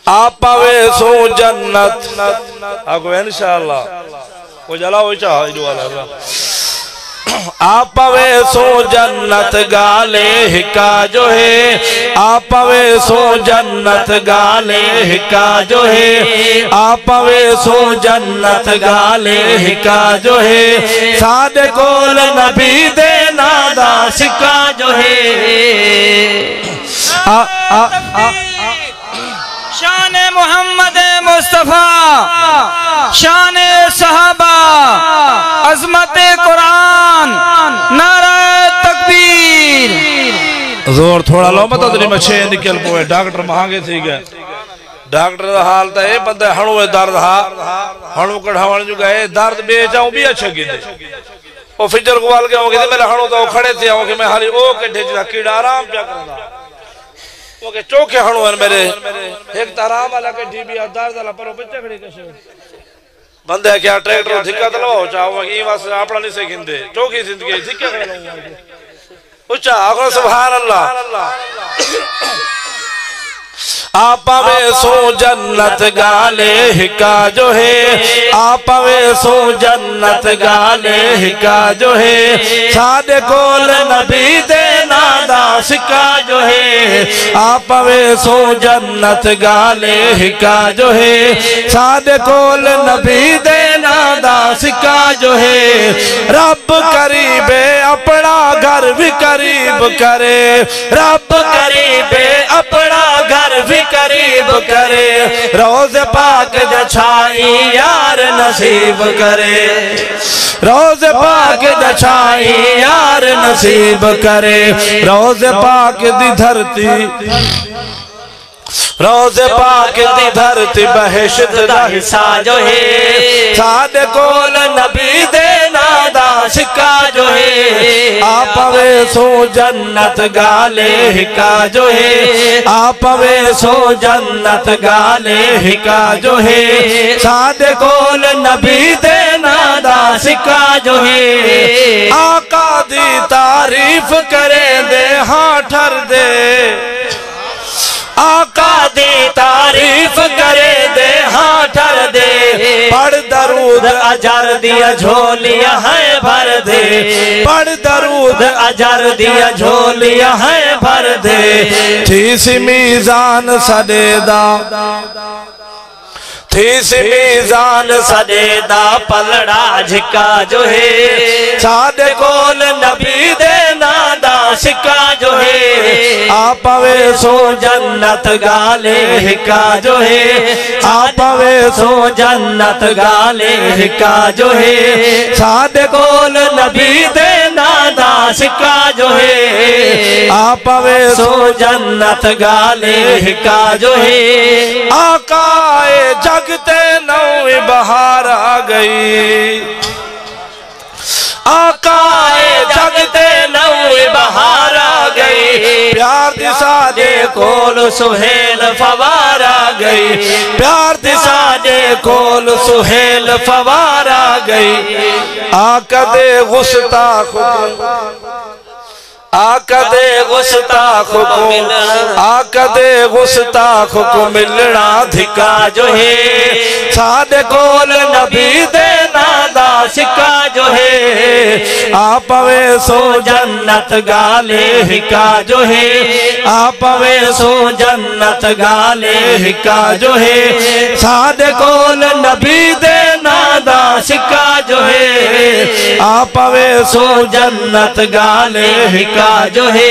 आप पवे सो जन्नत आगो इंशाअल्लाह को जला हो चाह इदो वाला आप पवे सो जन्नत गाले हिका जो है आप पवे सो जन्नत गाले हिका जो है आप पवे सो जन्नत गाले हिका जो है सादे कोल नबी दे नादा सिक्का जो है शान मोहम्मद मुस्तफा शान सहाबा अजमत कुरान नारा तकबीर जोर थोड़ा लो मत तो मछे निकल पोए डॉक्टर महंगे थी गए डॉक्टर हाल तो ए बंदे हणो दर्द हा हणो कढ़ावण जो गए दर्द बे जाऊं भी अच्छा गिदे ओ फिजर को वाल के हो गए मेरे हणो तो खड़े थे हो के मैं हाली ओ के ढेजा कीड़ा आराम क्या करदा ओके चौके हणो है मेरे एक ताराम वाला के डीबी दर्द वाला पर बच्चे खड़े कैसे बंदे क्या ट्रैक्टर धिक्का तलो चाहो कि बस अपना नहीं से गिंदे चौकी जिंदगी धिक्का कर उच्चा आखो सुभान अल्लाह आप पवे सो जन्नत गाले हिका जो है आप पवे सो जन्नत गाले हिका जो है सादे कोल नबी दे नादा सिक्का जो है आप पवे सो जन्नत गाले हिका जो है सादे कोल नबी दे नादा सिक्का जो है रब करीबे अपना घर भी करीब करे रब करीबे अपना घर भी करीब करे रोज पाक जछाई यार नसीब करे रोज पाक जछाई यार नसीब करे रोज पाक दी धरती रोज पाक दी धरती बहिश्त दा हिस्सा जो है सादे कोल नबी दे नादा सिक्का जो है आप पवे सो जन्नत गाले हिका जो है आप पवे सो जन्नत गाले हिका जो है सादे कोल नबी दे नादा सिक्का जो है आका दी तारीफ करे दे हाँ ठर दे आका दी तारीफ करे दे हाँ ठर दे पढ़ दरूद अजर दिया झोलिया है भर दे पढ़ दरूद अजर दिया झोलिया है भर दे थी सी मीजान सदेदा थी सी मीजान सदेदा पलड़ा झिका जो है सादे कोल नबी दे नादा सिक्का जो है आप पवे सो जन्नत गाले हिका जो है आप पवे सो जन्नत गाले हिका जो है सादे कोल नबी दे नादा सिक्का जो है आप पवे सो जन्नत गाले हिका जो है आकाए जगते नौ बहार आ गई आकाए जगते नौ बहार आ गई प्यार दिशा दे कोल सुहेल फवार आ गई प्यार दिशा दे कोल सुहेल फवार आ गई आकदे गुस्ताख आकदे गुस्ताख को आकदे गुस्ताख को मिलना धिका जो है सादे कोल नबी दे नादा सिक्का जो है आप पवे सो जन्नत गाले हिका जो है आप पवे सो जन्नत गाले हिका जो है सादे कोल नबी दे नादा सिक्का जो है आप पवे सो जन्नत गाले हिका जो है।